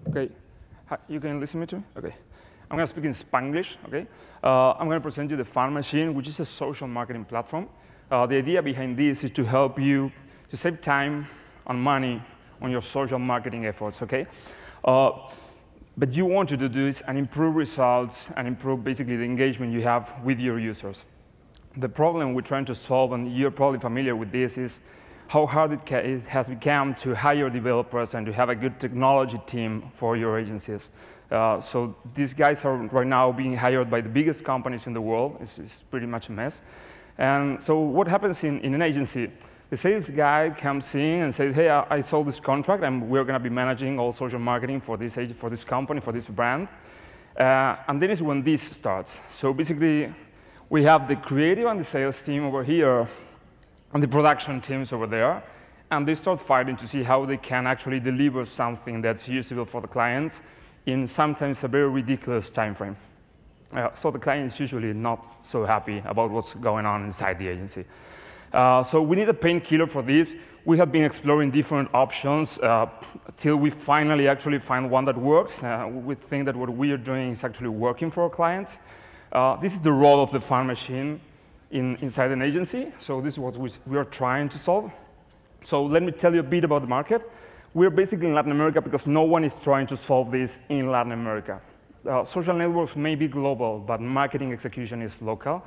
Okay, you can listen to me? Okay. I'm going to speak in Spanglish, okay? I'm going to present you the Fun Machine, which is a social marketing platform. The idea behind this is to help you to save time and money on your social marketing efforts, okay? But you want to do this and improve results and improve basically the engagement you have with your users. The problem we're trying to solve, and you're probably familiar with this, is how hard it has become to hire developers and to have a good technology team for your agencies. So these guys are right now being hired by the biggest companies in the world. It's pretty much a mess. And so what happens in an agency? The sales guy comes in and says, hey, I sold this contract, and we're going to be managing all social marketing for this company, for this brand. And then is when this starts. So basically, we have the creative and the sales team over here, and the production teams over there, and they start fighting to see how they can actually deliver something that's usable for the clients in sometimes a very ridiculous time frame. So the client is usually not so happy about what's going on inside the agency. So we need a painkiller for this. We have been exploring different options till we finally actually find one that works. We think that what we are doing is actually working for our clients. This is the role of the Fun Machine inside an agency. So this is what we are trying to solve. So let me tell you a bit about the market. We're basically in Latin America because no one is trying to solve this in Latin America. Social networks may be global, but marketing execution is local.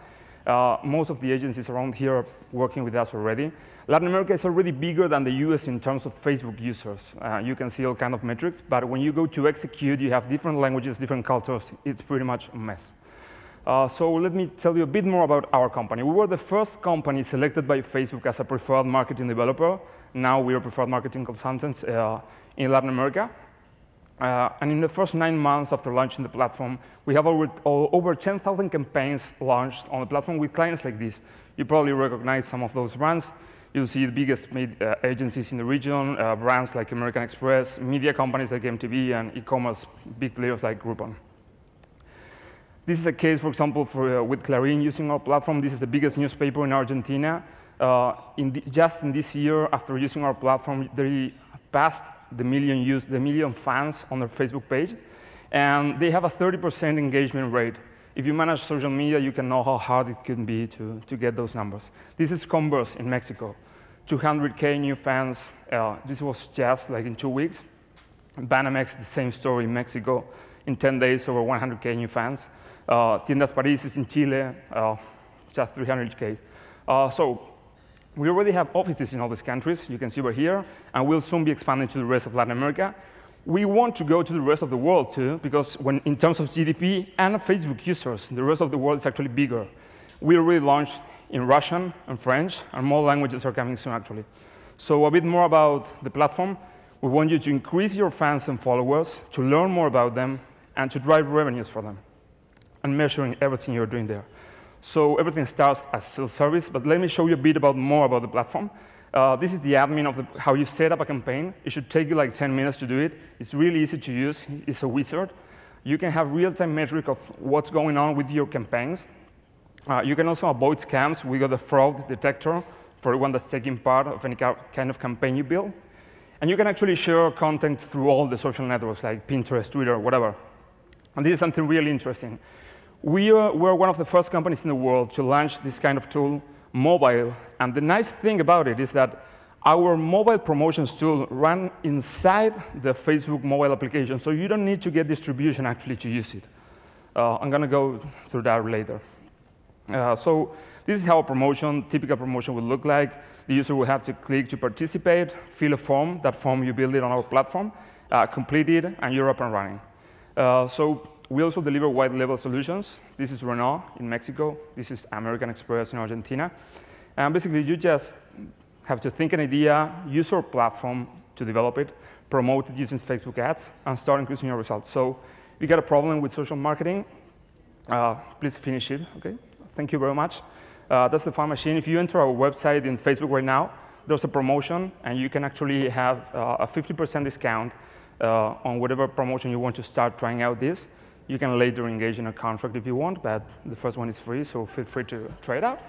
Most of the agencies around here are working with us already. Latin America is already bigger than the US in terms of Facebook users. You can see all kinds of metrics, but when you go to execute, you have different languages, different cultures. It's pretty much a mess. So let me tell you a bit more about our company. We were the first company selected by Facebook as a preferred marketing developer. Now we are preferred marketing consultants in Latin America. And in the first 9 months after launching the platform, we have over 10,000 campaigns launched on the platform with clients like this. You probably recognize some of those brands. You'll see the biggest agencies in the region, brands like American Express, media companies like MTV, and e-commerce big players like Groupon. This is a case, for example, with Clarín using our platform. This is the biggest newspaper in Argentina. Just in this year, after using our platform, they passed the million fans on their Facebook page, and they have a 30% engagement rate. If you manage social media, you can know how hard it can be to get those numbers. This is Converse in Mexico, 200K new fans. This was just like in 2 weeks. Banamex, the same story in Mexico. In 10 days, over 100K new fans. Tiendas París is in Chile, just 300K. So we already have offices in all these countries. You can see we're here, and we'll soon be expanding to the rest of Latin America. We want to go to the rest of the world, too, because in terms of GDP and Facebook users, the rest of the world is actually bigger. We already launched in Russian and French, and more languages are coming soon, actually. So a bit more about the platform. We want you to increase your fans and followers, to learn more about them, and to drive revenues for them, and measuring everything you're doing there. So everything starts as self-service, but let me show you a bit more about the platform. This is the admin of how you set up a campaign. It should take you like 10 minutes to do it. It's really easy to use. It's a wizard. You can have real-time metric of what's going on with your campaigns. You can also avoid scams. We got a fraud detector for everyone that's taking part of any kind of campaign you build. And you can actually share content through all the social networks like Pinterest, Twitter, whatever. And this is something really interesting. We're one of the first companies in the world to launch this kind of tool, mobile. And the nice thing about it is that our mobile promotions tool run inside the Facebook mobile application, so you don't need to get distribution actually to use it. I'm going to go through that later. So this is how a typical promotion would look like. The user will have to click to participate, fill a form. That form, you build it on our platform, complete it, and you're up and running. So we also deliver white-level solutions. This is Renault in Mexico. This is American Express in Argentina. And basically, you just have to think an idea, use our platform to develop it, promote it using Facebook ads, and start increasing your results. So if you got a problem with social marketing, please finish it. Okay? Thank you very much. That's the Fun Machine. If you enter our website in Facebook right now, there's a promotion, and you can actually have a 50% discount on whatever promotion you want to start trying out this. You can later engage in a contract if you want, but the first one is free, so feel free to try it out.